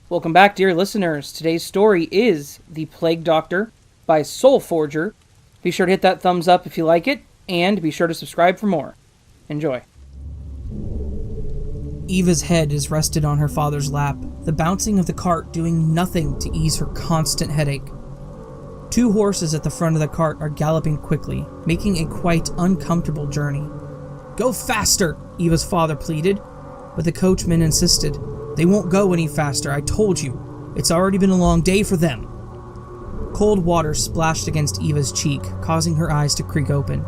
Welcome back, dear listeners. Today's story is The Plague Doctor by Soul Forger. Be sure to hit that thumbs up if you like it, and be sure to subscribe for more. Enjoy. Eva's head is rested on her father's lap, the bouncing of the cart doing nothing to ease her constant headache. Two horses at the front of the cart are galloping quickly, making a quite uncomfortable journey. "Go faster," Eva's father pleaded, but the coachman insisted. "They won't go any faster, I told you. It's already been a long day for them." Cold water splashed against Eva's cheek, causing her eyes to creak open.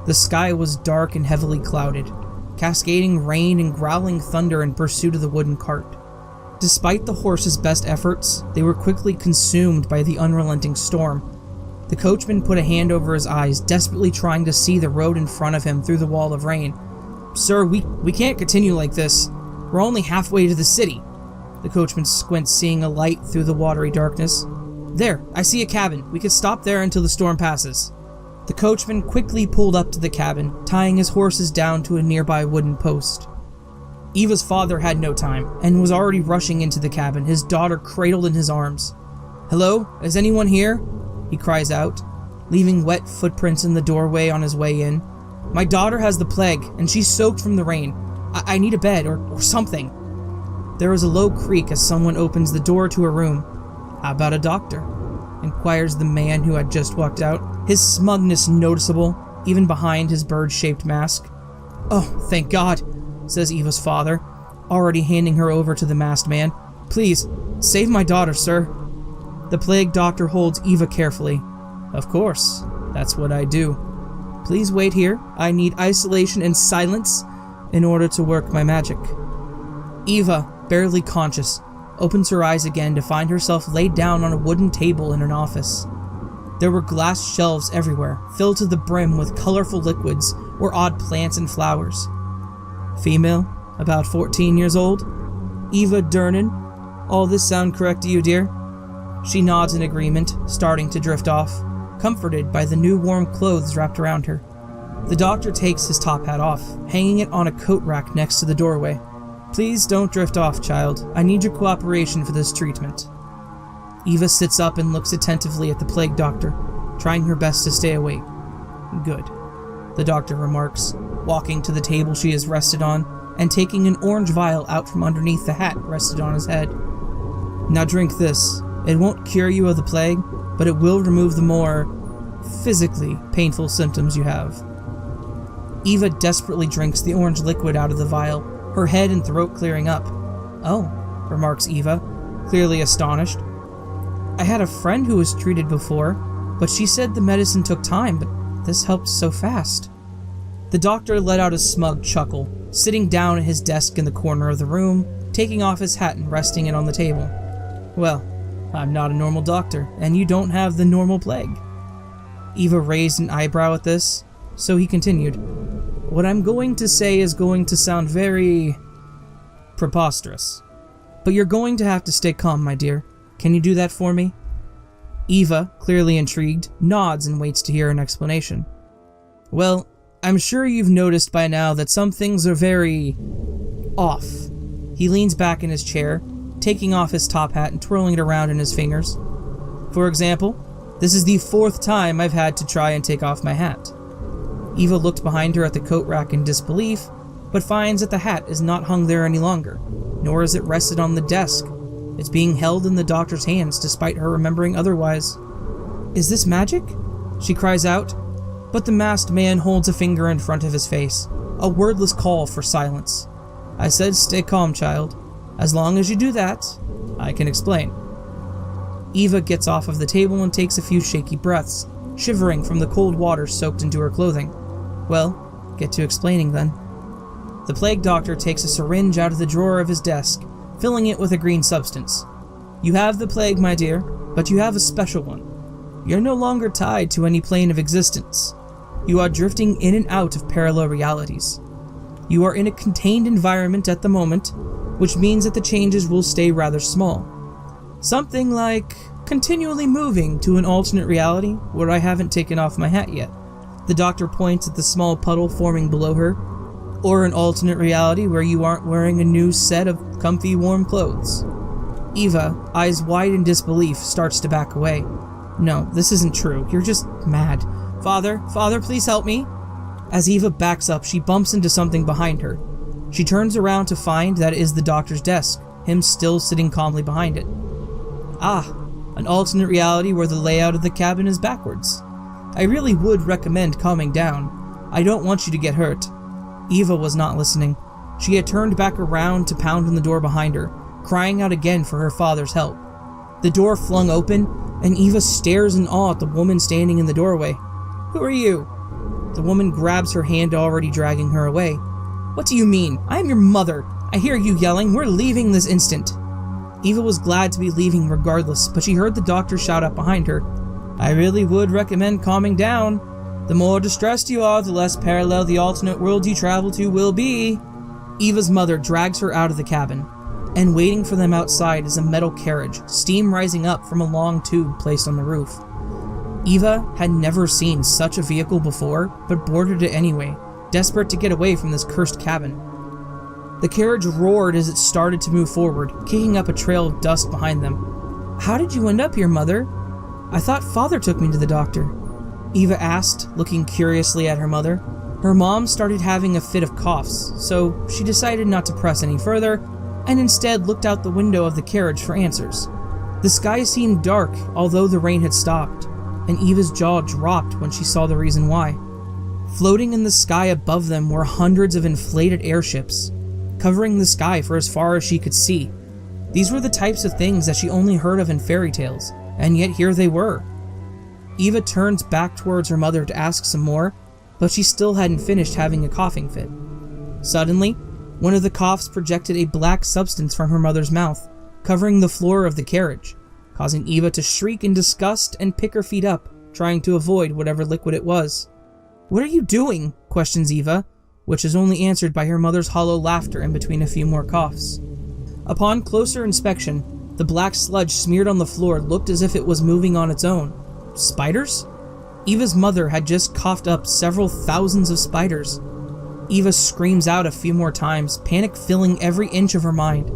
The sky was dark and heavily clouded, cascading rain and growling thunder in pursuit of the wooden cart. Despite the horses' best efforts, they were quickly consumed by the unrelenting storm. The coachman put a hand over his eyes, desperately trying to see the road in front of him through the wall of rain. "Sir, we can't continue like this. We're only halfway to the city." The coachman squints, seeing a light through the watery darkness. "There, I see a cabin. We could stop there until the storm passes." The coachman quickly pulled up to the cabin, tying his horses down to a nearby wooden post. Eva's father had no time, and was already rushing into the cabin, his daughter cradled in his arms. "Hello? Is anyone here?" he cries out, leaving wet footprints in the doorway on his way in. "My daughter has the plague, and she's soaked from the rain. I need a bed, or something." There is a low creak as someone opens the door to a room. "How about a doctor?" inquires the man who had just walked out, his smugness noticeable, even behind his bird-shaped mask. "Oh, thank God," says Eva's father, already handing her over to the masked man. "Please, save my daughter, sir." The plague doctor holds Eva carefully. "Of course, that's what I do. Please wait here. I need isolation and silence in order to work my magic." Eva, barely conscious, opens her eyes again to find herself laid down on a wooden table in an office. There were glass shelves everywhere, filled to the brim with colorful liquids or odd plants and flowers. "Female, about 14 years old. Eva Durnan. All this sound correct to you, dear?" She nods in agreement, starting to drift off, comforted by the new warm clothes wrapped around her. The doctor takes his top hat off, hanging it on a coat rack next to the doorway. "Please don't drift off, child. I need your cooperation for this treatment." Eva sits up and looks attentively at the plague doctor, trying her best to stay awake. "Good," the doctor remarks, walking to the table she is rested on and taking an orange vial out from underneath the hat rested on his head. "Now drink this. It won't cure you of the plague, but it will remove the more physically painful symptoms you have." Eva desperately drinks the orange liquid out of the vial, her head and throat clearing up. "Oh," remarks Eva, clearly astonished. "I had a friend who was treated before, but she said the medicine took time, but this helped so fast." The doctor let out a smug chuckle, sitting down at his desk in the corner of the room, taking off his hat and resting it on the table. "Well, I'm not a normal doctor, and you don't have the normal plague." Eva raised an eyebrow at this, so he continued. "What I'm going to say is going to sound very preposterous, but you're going to have to stay calm, my dear. Can you do that for me?" Eva, clearly intrigued, nods and waits to hear an explanation. "Well, I'm sure you've noticed by now that some things are very off." He leans back in his chair, taking off his top hat and twirling it around in his fingers. "For example, this is the 4th time I've had to try and take off my hat." Eva looked behind her at the coat rack in disbelief, but finds that the hat is not hung there any longer, nor is it rested on the desk. It's being held in the doctor's hands despite her remembering otherwise. "Is this magic?" she cries out, but the masked man holds a finger in front of his face, a wordless call for silence. "I said stay calm, child. As long as you do that, I can explain." Eva gets off of the table and takes a few shaky breaths, shivering from the cold water soaked into her clothing. "Well, get to explaining then." The plague doctor takes a syringe out of the drawer of his desk, filling it with a green substance. "You have the plague, my dear, but you have a special one. You're no longer tied to any plane of existence. You are drifting in and out of parallel realities. You are in a contained environment at the moment, which means that the changes will stay rather small. Something like continually moving to an alternate reality where I haven't taken off my hat yet." The doctor points at the small puddle forming below her. "Or an alternate reality where you aren't wearing a new set of comfy warm clothes." Eva, eyes wide in disbelief, starts to back away. No, this isn't true. You're just mad. Father, please help me. As Eva backs up, she bumps into something behind her. She turns around to find that it is the doctor's desk, him still sitting calmly behind it. Ah, an alternate reality where the layout of the cabin is backwards. I really would recommend calming down. I don't want you to get hurt. Eva was not listening. She had turned back around to pound on the door behind her, crying out again for her father's help. The door flung open, and Eva stares in awe at the woman standing in the doorway. Who are you? The woman grabs her hand, already dragging her away. What do you mean? I am your mother. I hear you yelling. We're leaving this instant. Eva was glad to be leaving regardless, but she heard the doctor shout out behind her. I really would recommend calming down. The more distressed you are, the less parallel the alternate world you travel to will be. Eva's mother drags her out of the cabin, and waiting for them outside is a metal carriage, steam rising up from a long tube placed on the roof. Eva had never seen such a vehicle before, but boarded it anyway, desperate to get away from this cursed cabin. The carriage roared as it started to move forward, kicking up a trail of dust behind them. How did you end up here, Mother? I thought Father took me to the doctor. Eva asked, looking curiously at her mother. Her mom started having a fit of coughs, so she decided not to press any further, and instead looked out the window of the carriage for answers. The sky seemed dark, although the rain had stopped, and Eva's jaw dropped when she saw the reason why. Floating in the sky above them were hundreds of inflated airships, covering the sky for as far as she could see. These were the types of things that she only heard of in fairy tales, and yet here they were. Eva turns back towards her mother to ask some more, but she still hadn't finished having a coughing fit. Suddenly, one of the coughs projected a black substance from her mother's mouth, covering the floor of the carriage, causing Eva to shriek in disgust and pick her feet up, trying to avoid whatever liquid it was. What are you doing? Questions Eva, which is only answered by her mother's hollow laughter in between a few more coughs. Upon closer inspection, the black sludge smeared on the floor looked as if it was moving on its own. Spiders? Eva's mother had just coughed up several thousands of spiders. Eva screams out a few more times, panic filling every inch of her mind.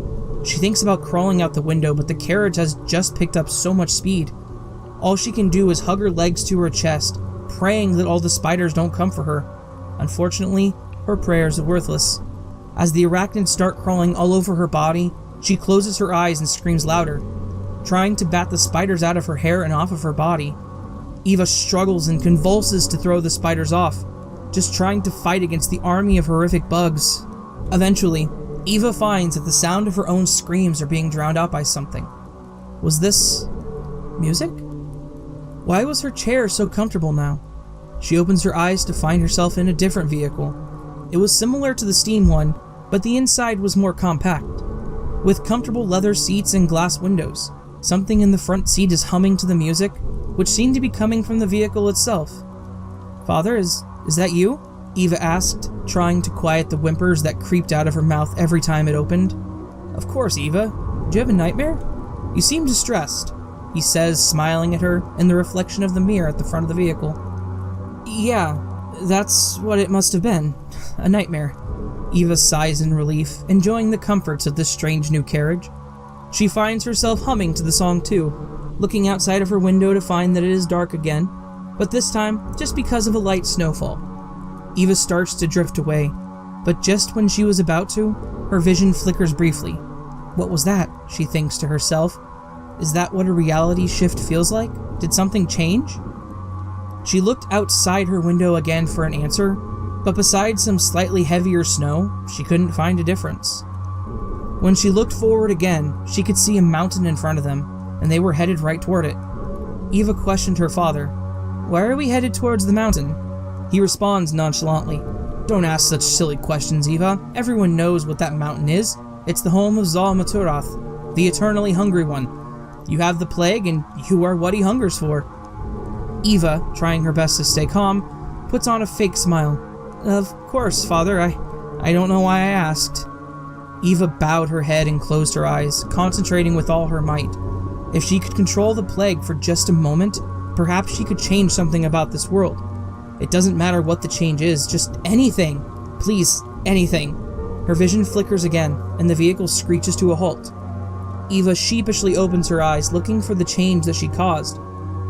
She thinks about crawling out the window, but the carriage has just picked up so much speed. All she can do is hug her legs to her chest, praying that all the spiders don't come for her. Unfortunately, her prayers are worthless. As the arachnids start crawling all over her body, she closes her eyes and screams louder, trying to bat the spiders out of her hair and off of her body. Eva struggles and convulses to throw the spiders off, just trying to fight against the army of horrific bugs. Eventually, Eva finds that the sound of her own screams are being drowned out by something. Was this music? Why was her chair so comfortable now? She opens her eyes to find herself in a different vehicle. It was similar to the steam one, but the inside was more compact. With comfortable leather seats and glass windows, something in the front seat is humming to the music, which seemed to be coming from the vehicle itself. Father, is that you? Eva asked, trying to quiet the whimpers that creeped out of her mouth every time it opened. Of course, Eva. Do you have a nightmare? You seem distressed, he says, smiling at her in the reflection of the mirror at the front of the vehicle. Yeah, that's what it must have been. A nightmare. Eva sighs in relief, enjoying the comforts of this strange new carriage. She finds herself humming to the song too, looking outside of her window to find that it is dark again, but this time just because of a light snowfall. Eva starts to drift away, but just when she was about to, her vision flickers briefly. What was that? She thinks to herself. Is that what a reality shift feels like? Did something change? She looked outside her window again for an answer, but besides some slightly heavier snow, she couldn't find a difference. When she looked forward again, she could see a mountain in front of them, and they were headed right toward it. Eva questioned her father. Why are we headed towards the mountain? He responds nonchalantly. Don't ask such silly questions, Eva. Everyone knows what that mountain is. It's the home of Zal Maturath, the eternally hungry one. You have the plague, and you are what he hungers for. Eva, trying her best to stay calm, puts on a fake smile. Of course, Father, I don't know why I asked. Eva bowed her head and closed her eyes, concentrating with all her might. If she could control the plague for just a moment, perhaps she could change something about this world. It doesn't matter what the change is, just anything. Please, anything. Her vision flickers again, and the vehicle screeches to a halt. Eva sheepishly opens her eyes, looking for the change that she caused.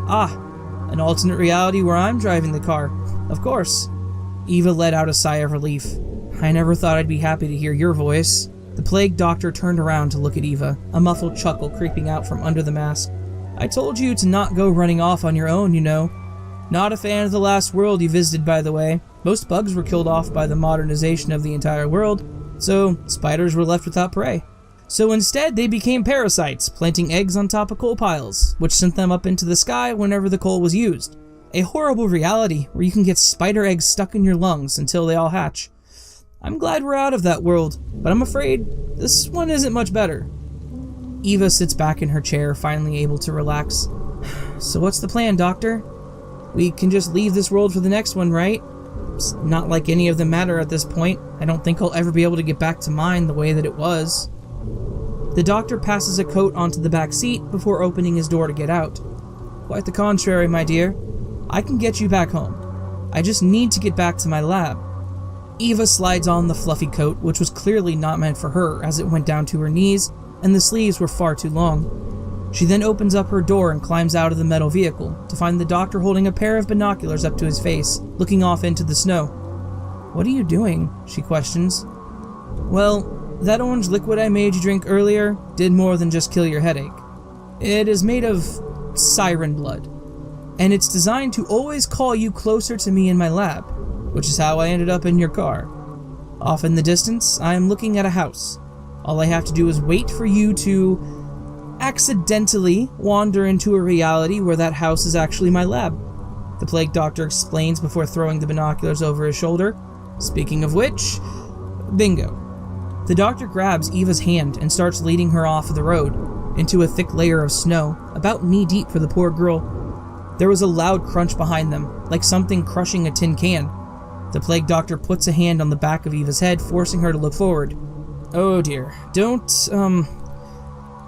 Ah, an alternate reality where I'm driving the car. Of course. Eva let out a sigh of relief. I never thought I'd be happy to hear your voice. The plague doctor turned around to look at Eva, a muffled chuckle creeping out from under the mask. I told you to not go running off on your own, you know. Not a fan of the last world you visited, by the way. Most bugs were killed off by the modernization of the entire world, so spiders were left without prey. So instead, they became parasites, planting eggs on top of coal piles, which sent them up into the sky whenever the coal was used. A horrible reality where you can get spider eggs stuck in your lungs until they all hatch. I'm glad we're out of that world, but I'm afraid this one isn't much better. Eva sits back in her chair, finally able to relax. So what's the plan, Doctor? We can just leave this world for the next one, right? It's not like any of them matter at this point. I don't think I'll ever be able to get back to mine the way that it was. The doctor passes a coat onto the back seat before opening his door to get out. Quite the contrary, my dear. I can get you back home. I just need to get back to my lab. Eva slides on the fluffy coat, which was clearly not meant for her as it went down to her knees, and the sleeves were far too long. She then opens up her door and climbs out of the metal vehicle to find the doctor holding a pair of binoculars up to his face, looking off into the snow. What are you doing? She questions. Well, that orange liquid I made you drink earlier did more than just kill your headache. It is made of siren blood, and it's designed to always call you closer to me in my lab, which is how I ended up in your car. Off in the distance, I am looking at a house. All I have to do is wait for you to accidentally wander into a reality where that house is actually my lab. The plague doctor explains before throwing the binoculars over his shoulder. Speaking of which, bingo. The doctor grabs Eva's hand and starts leading her off the road into a thick layer of snow, about knee-deep for the poor girl. There was a loud crunch behind them, like something crushing a tin can. The plague doctor puts a hand on the back of Eva's head, forcing her to look forward. Oh dear, don't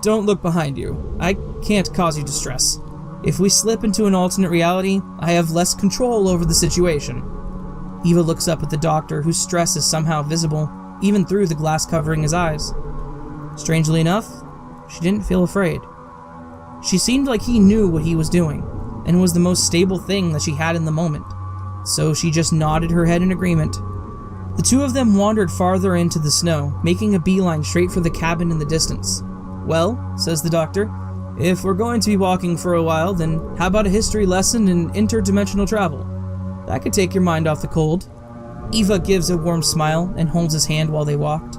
look behind you. I can't cause you distress. If we slip into an alternate reality, I have less control over the situation. Eva looks up at the doctor, whose stress is somehow visible, even through the glass covering his eyes. Strangely enough, she didn't feel afraid. She seemed like he knew what he was doing, and was the most stable thing that she had in the moment. So she just nodded her head in agreement. The two of them wandered farther into the snow, making a beeline straight for the cabin in the distance. Well, says the doctor, if we're going to be walking for a while, then how about a history lesson in interdimensional travel? That could take your mind off the cold. Eva gives a warm smile and holds his hand while they walked.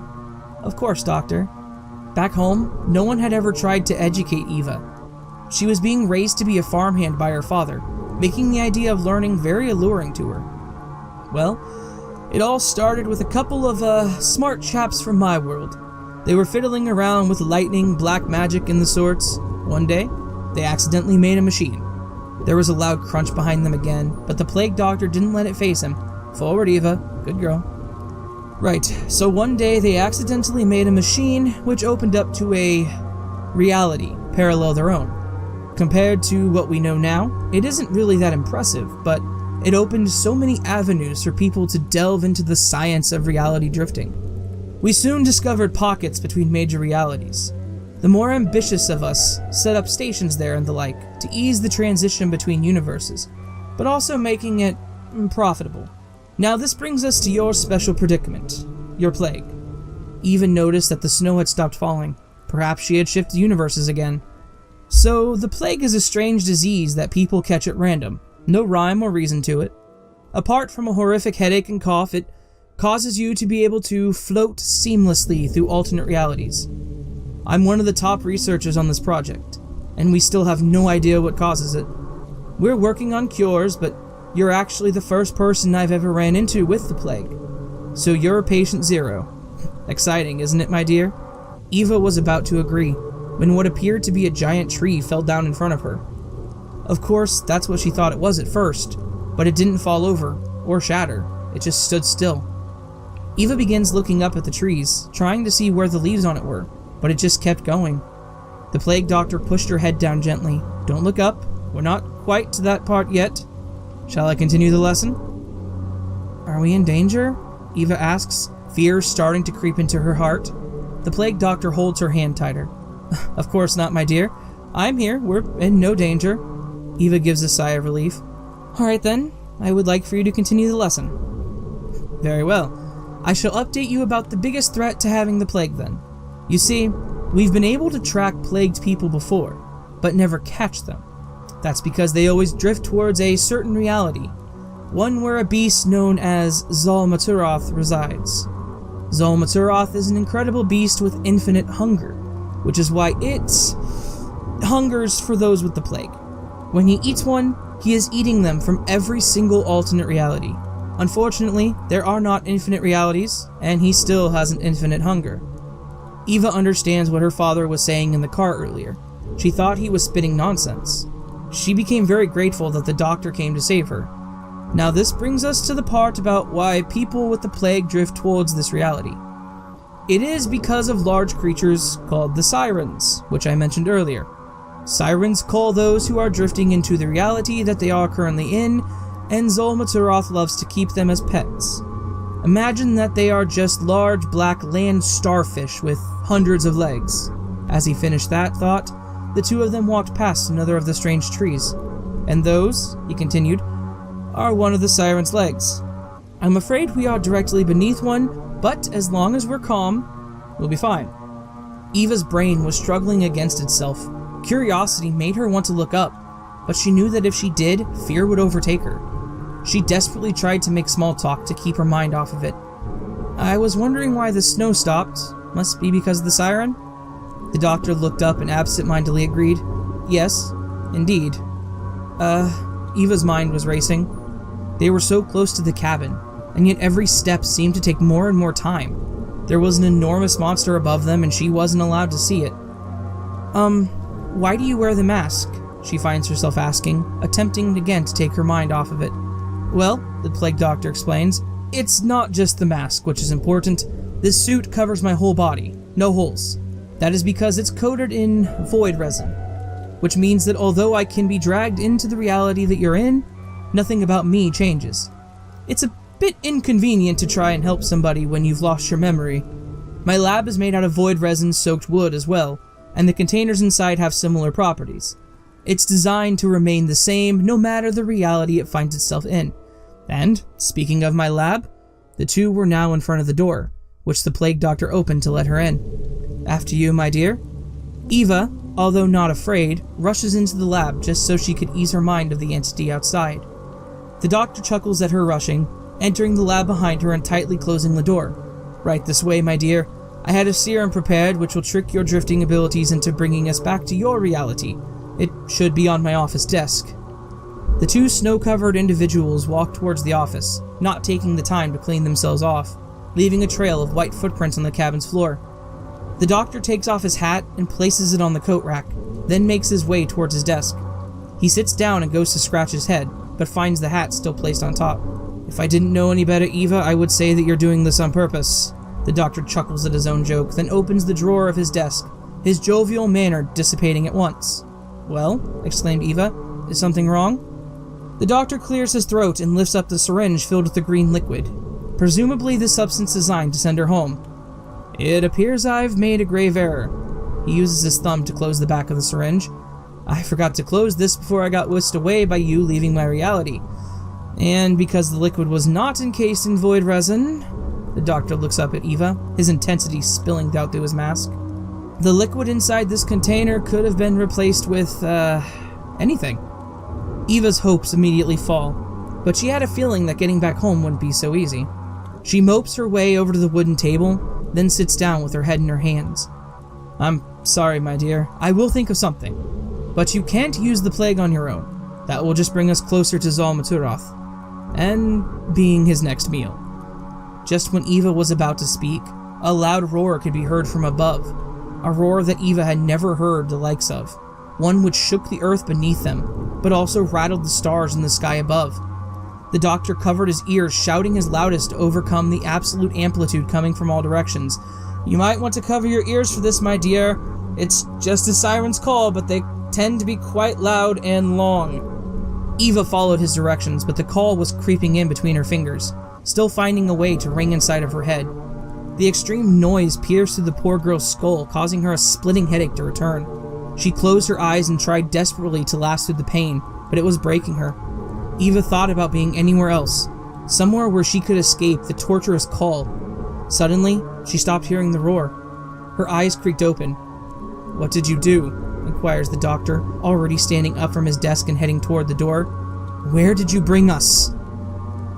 Of course, Doctor. Back home, no one had ever tried to educate Eva. She was being raised to be a farmhand by her father, making the idea of learning very alluring to her. Well, it all started with a couple of smart chaps from my world. They were fiddling around with lightning, black magic, and the sorts. One day, they accidentally made a machine. There was a loud crunch behind them again, but the plague doctor didn't let it faze him. Forward, Eva. Good girl. Right, so one day they accidentally made a machine which opened up to a reality parallel their own. Compared to what we know now, it isn't really that impressive, but it opened so many avenues for people to delve into the science of reality drifting. We soon discovered pockets between major realities. The more ambitious of us set up stations there and the like, to ease the transition between universes, but also making it profitable. Now this brings us to your special predicament, your plague. Eva noticed that the snow had stopped falling. Perhaps she had shifted universes again. So the plague is a strange disease that people catch at random. No rhyme or reason to it. Apart from a horrific headache and cough, it causes you to be able to float seamlessly through alternate realities. I'm one of the top researchers on this project, and we still have no idea what causes it. We're working on cures, but you're actually the first person I've ever ran into with the plague. So you're patient zero. Exciting, isn't it, my dear? Eva was about to agree, when what appeared to be a giant tree fell down in front of her. Of course, that's what she thought it was at first, but it didn't fall over, or shatter. It just stood still. Eva begins looking up at the trees, trying to see where the leaves on it were, but it just kept going. The plague doctor pushed her head down gently. Don't look up. We're not quite to that part yet. Shall I continue the lesson? Are we in danger? Eva asks, fear starting to creep into her heart. The plague doctor holds her hand tighter. Of course not, my dear. I'm here. We're in no danger. Eva gives a sigh of relief. Alright then, I would like for you to continue the lesson. Very well. I shall update you about the biggest threat to having the plague then. You see, we've been able to track plagued people before, but never catch them. That's because they always drift towards a certain reality, one where a beast known as Zal-Maturoth resides. Zal-Maturoth is an incredible beast with infinite hunger, which is why it hungers for those with the plague. When he eats one, he is eating them from every single alternate reality. Unfortunately, there are not infinite realities, and he still has an infinite hunger. Eva understands what her father was saying in the car earlier. She thought he was spitting nonsense. She became very grateful that the doctor came to save her. Now this brings us to the part about why people with the plague drift towards this reality. It is because of large creatures called the sirens, which I mentioned earlier. Sirens call those who are drifting into the reality that they are currently in, and Zal-Maturoth loves to keep them as pets. Imagine that they are just large black land starfish with hundreds of legs. As he finished that thought, the two of them walked past another of the strange trees. And those, he continued, are one of the siren's legs. I'm afraid we are directly beneath one, but as long as we're calm, we'll be fine. Eva's brain was struggling against itself. Curiosity made her want to look up, but she knew that if she did, fear would overtake her. She desperately tried to make small talk to keep her mind off of it. I was wondering why the snow stopped. Must be because of the siren? The doctor looked up and absent-mindedly agreed. Yes, indeed. Eva's mind was racing. They were so close to the cabin, and yet every step seemed to take more and more time. There was an enormous monster above them, and she wasn't allowed to see it. Why do you wear the mask? She finds herself asking, attempting again to take her mind off of it. Well, the plague doctor explains, it's not just the mask which is important. This suit covers my whole body, no holes. That is because it's coated in void resin, which means that although I can be dragged into the reality that you're in, nothing about me changes. It's a bit inconvenient to try and help somebody when you've lost your memory. My lab is made out of void resin-soaked wood as well, and the containers inside have similar properties. It's designed to remain the same no matter the reality it finds itself in. And, speaking of my lab, the two were now in front of the door, which the plague doctor opened to let her in. After you, my dear. Eva, although not afraid, rushes into the lab just so she could ease her mind of the entity outside. The doctor chuckles at her rushing, entering the lab behind her and tightly closing the door. Right this way, my dear. I had a serum prepared which will trick your drifting abilities into bringing us back to your reality. It should be on my office desk. The two snow-covered individuals walked towards the office, not taking the time to clean themselves off, leaving a trail of white footprints on the cabin's floor. The doctor takes off his hat and places it on the coat rack, then makes his way towards his desk. He sits down and goes to scratch his head, but finds the hat still placed on top. If I didn't know any better, Eva, I would say that you're doing this on purpose. The doctor chuckles at his own joke, then opens the drawer of his desk, his jovial manner dissipating at once. Well, exclaimed Eva, is something wrong? The doctor clears his throat and lifts up the syringe filled with the green liquid, presumably the substance designed to send her home. It appears I've made a grave error. He uses his thumb to close the back of the syringe. I forgot to close this before I got whisked away by you leaving my reality. And because the liquid was not encased in void resin... The doctor looks up at Eva, his intensity spilling out through his mask. The liquid inside this container could have been replaced with, anything. Eva's hopes immediately fall, but she had a feeling that getting back home wouldn't be so easy. She mopes her way over to the wooden table, then sits down with her head in her hands. I'm sorry, my dear. I will think of something. But you can't use the plague on your own. That will just bring us closer to Zal-Maturoth, and being his next meal. Just when Eva was about to speak, a loud roar could be heard from above, a roar that Eva had never heard the likes of, one which shook the earth beneath them, but also rattled the stars in the sky above. The doctor covered his ears, shouting his loudest to overcome the absolute amplitude coming from all directions. You might want to cover your ears for this, my dear. It's just a siren's call, but they tend to be quite loud and long. Eva followed his directions, but the call was creeping in between her fingers, still finding a way to ring inside of her head. The extreme noise pierced through the poor girl's skull, causing her a splitting headache to return. She closed her eyes and tried desperately to last through the pain, but it was breaking her. Eva thought about being anywhere else, somewhere where she could escape the torturous call. Suddenly, she stopped hearing the roar. Her eyes creaked open. "What did you do?" inquires the doctor, already standing up from his desk and heading toward the door. "Where did you bring us?"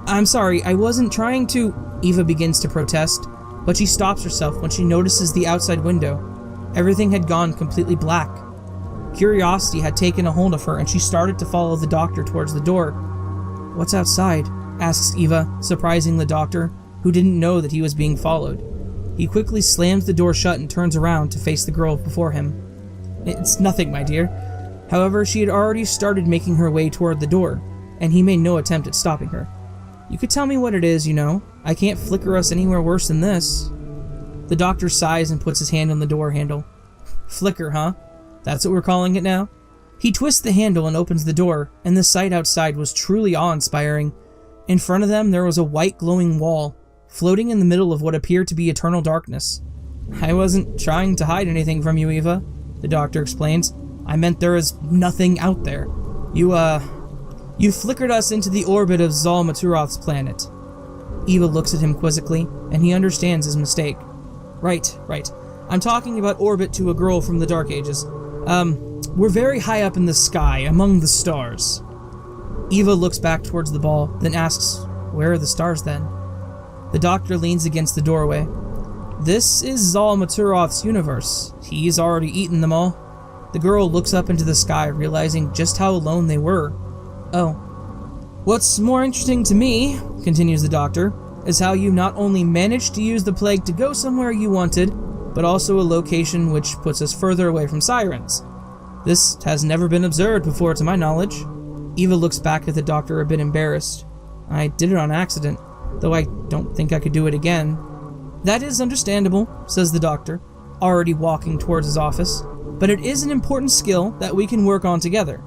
"I'm sorry, I wasn't trying to..." Eva begins to protest, but she stops herself when she notices the outside window. Everything had gone completely black. Curiosity had taken a hold of her and she started to follow the doctor towards the door. "What's outside?" asks Eva, surprising the doctor, who didn't know that he was being followed. He quickly slams the door shut and turns around to face the girl before him. "It's nothing, my dear." However, she had already started making her way toward the door, and he made no attempt at stopping her. "You could tell me what it is, you know. I can't flicker us anywhere worse than this." The doctor sighs and puts his hand on the door handle. "Flicker, huh? That's what we're calling it now?" He twists the handle and opens the door, and the sight outside was truly awe-inspiring. In front of them there was a white glowing wall, floating in the middle of what appeared to be eternal darkness. "I wasn't trying to hide anything from you, Eva," the doctor explains. "I meant there is nothing out there. You flickered us into the orbit of Zal Maturoth's planet." Eva looks at him quizzically, and he understands his mistake. Right. I'm talking about orbit to a girl from the Dark Ages. We're very high up in the sky, among the stars." Eva looks back towards the ball, then asks, "Where are the stars then?" The doctor leans against the doorway. "This is Zal Maturoth's universe. He's already eaten them all." The girl looks up into the sky, realizing just how alone they were. "Oh. What's more interesting to me," continues the doctor, "is how you not only managed to use the plague to go somewhere you wanted, but also a location which puts us further away from sirens. This has never been observed before to my knowledge." Eva looks back at the doctor a bit embarrassed. "I did it on accident, though I don't think I could do it again." "That is understandable," says the doctor, already walking towards his office, "but it is an important skill that we can work on together."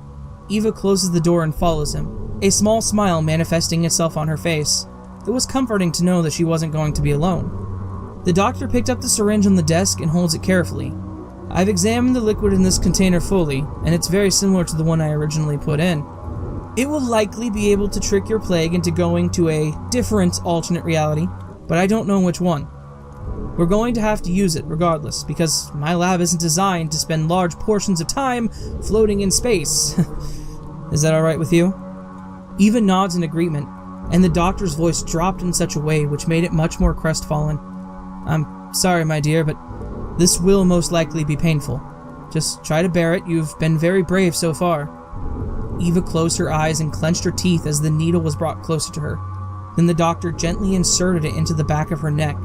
Eva closes the door and follows him, a small smile manifesting itself on her face. It was comforting to know that she wasn't going to be alone. The doctor picked up the syringe on the desk and holds it carefully. "I've examined the liquid in this container fully, and it's very similar to the one I originally put in. It will likely be able to trick your plague into going to a different alternate reality, but I don't know which one. We're going to have to use it regardless, because my lab isn't designed to spend large portions of time floating in space." "Is that alright with you?" Eva nods in agreement, and the doctor's voice dropped in such a way which made it much more crestfallen. "I'm sorry, my dear, but this will most likely be painful. Just try to bear it. You've been very brave so far." Eva closed her eyes and clenched her teeth as the needle was brought closer to her. Then the doctor gently inserted it into the back of her neck.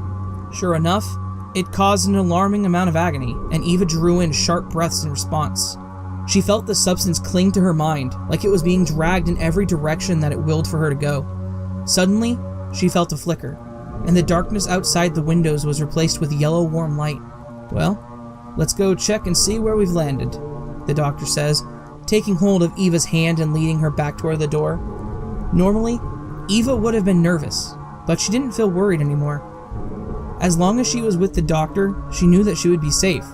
Sure enough, it caused an alarming amount of agony, and Eva drew in sharp breaths in response. She felt the substance cling to her mind, like it was being dragged in every direction that it willed for her to go. Suddenly, she felt a flicker, and the darkness outside the windows was replaced with yellow warm light. "Well, let's go check and see where we've landed," the doctor says, taking hold of Eva's hand and leading her back toward the door. Normally, Eva would have been nervous, but she didn't feel worried anymore. As long as she was with the doctor, she knew that she would be safe.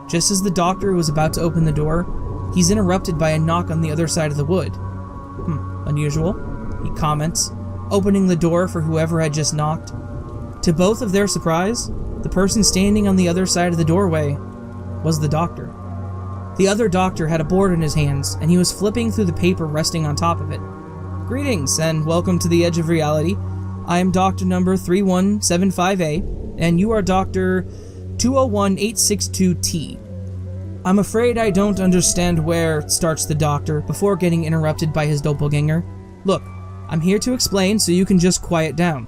Just as the doctor was about to open the door, he's interrupted by a knock on the other side of the wood. Unusual, he comments, opening the door for whoever had just knocked. To both of their surprise, the person standing on the other side of the doorway was the doctor. The other doctor had a board in his hands, and he was flipping through the paper resting on top of it. "Greetings, and welcome to the Edge of Reality. I am Doctor number 3175A, and you are Doctor 201862T. I'm afraid I don't understand where," starts the doctor, before getting interrupted by his doppelganger. "Look, I'm here to explain so you can just quiet down.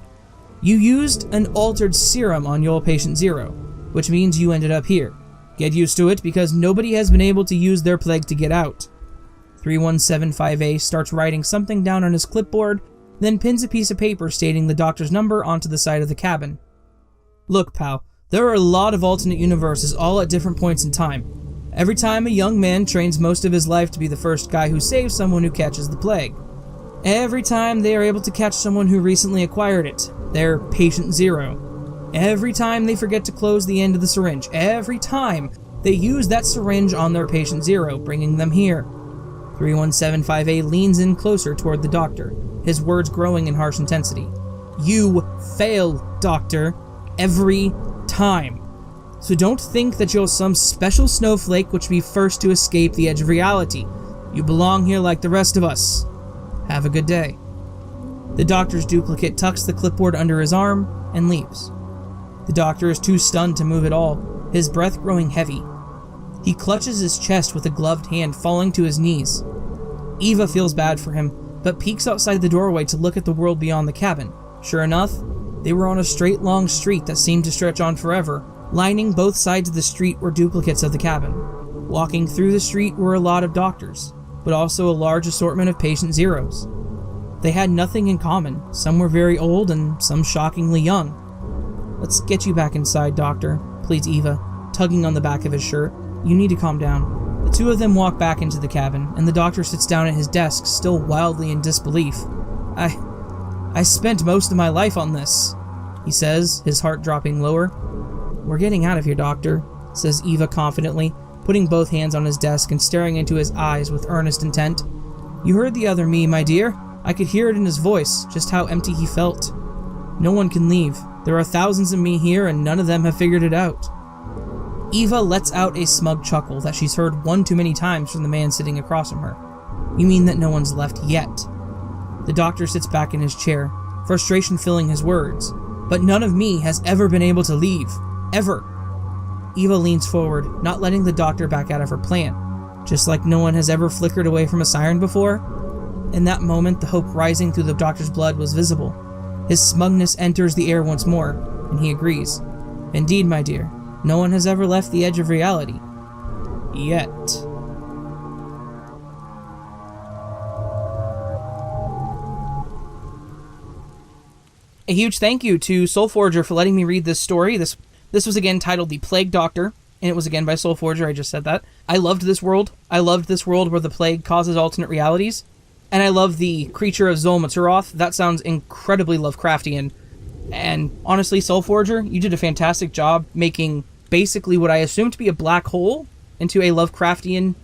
You used an altered serum on your patient zero, which means you ended up here. Get used to it, because nobody has been able to use their plague to get out." 3175A starts writing something down on his clipboard, then pins a piece of paper stating the doctor's number onto the side of the cabin. "Look, pal, there are a lot of alternate universes all at different points in time. Every time a young man trains most of his life to be the first guy who saves someone who catches the plague. Every time they are able to catch someone who recently acquired it, they're patient zero. Every time they forget to close the end of the syringe, every time they use that syringe on their patient zero, bringing them here. 3175A leans in closer toward the doctor, his words growing in harsh intensity. You fail, Doctor, every time. So don't think that you're some special snowflake which will be first to escape the edge of reality. You belong here like the rest of us. Have a good day. The doctor's duplicate tucks the clipboard under his arm and leaves. The doctor is too stunned to move at all, his breath growing heavy. He clutches his chest with a gloved hand, falling to his knees. Eva feels bad for him, but peeks outside the doorway to look at the world beyond the cabin. Sure enough, they were on a straight long street that seemed to stretch on forever. Lining both sides of the street were duplicates of the cabin. Walking through the street were a lot of doctors, but also a large assortment of patient zeros. They had nothing in common. Some were very old and some shockingly young. Let's get you back inside, Doctor, pleads Eva, tugging on the back of his shirt. You need to calm down. The two of them walk back into the cabin, and the doctor sits down at his desk, still wildly in disbelief. I spent most of my life on this, he says, his heart dropping lower. We're getting out of here, Doctor, says Eva confidently, putting both hands on his desk and staring into his eyes with earnest intent. You heard the other me, my dear. I could hear it in his voice, just how empty he felt. No one can leave. There are thousands of me here, and none of them have figured it out. Eva lets out a smug chuckle that she's heard one too many times from the man sitting across from her. You mean that no one's left yet? The doctor sits back in his chair, frustration filling his words. But none of me has ever been able to leave. Ever. Eva leans forward, not letting the doctor back out of her plan. Just like no one has ever flickered away from a siren before. In that moment, the hope rising through the doctor's blood was visible. His smugness enters the air once more, and he agrees. Indeed, my dear, no one has ever left the edge of reality. Yet. A huge thank you to Soulforger for letting me read this story. This was again titled The Plague Doctor, and it was again by Soulforger, I just said that. I loved this world. I loved this world where the plague causes alternate realities. And I love the creature of Zolmaturoth. That sounds incredibly Lovecraftian. And honestly, Soulforger, you did a fantastic job making basically what I assumed to be a black hole into a Lovecraftian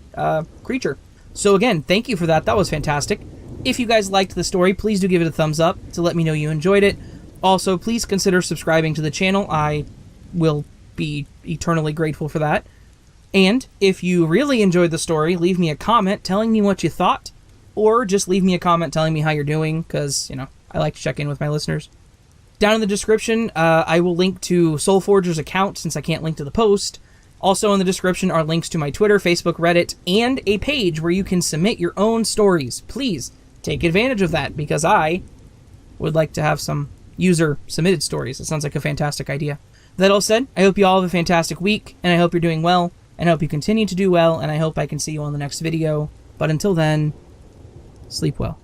creature. So again, thank you for that. That was fantastic. If you guys liked the story, please do give it a thumbs up to let me know you enjoyed it. Also, please consider subscribing to the channel. I will be eternally grateful for that. And if you really enjoyed the story, leave me a comment telling me what you thought. Or just leave me a comment telling me how you're doing, because, I like to check in with my listeners. Down in the description, I will link to Soulforger's account, since I can't link to the post. Also in the description are links to my Twitter, Facebook, Reddit, and a page where you can submit your own stories. Please take advantage of that, because I would like to have some user-submitted stories. It sounds like a fantastic idea. That all said, I hope you all have a fantastic week, and I hope you're doing well, and I hope you continue to do well, and I hope I can see you on the next video. But until then, sleep well.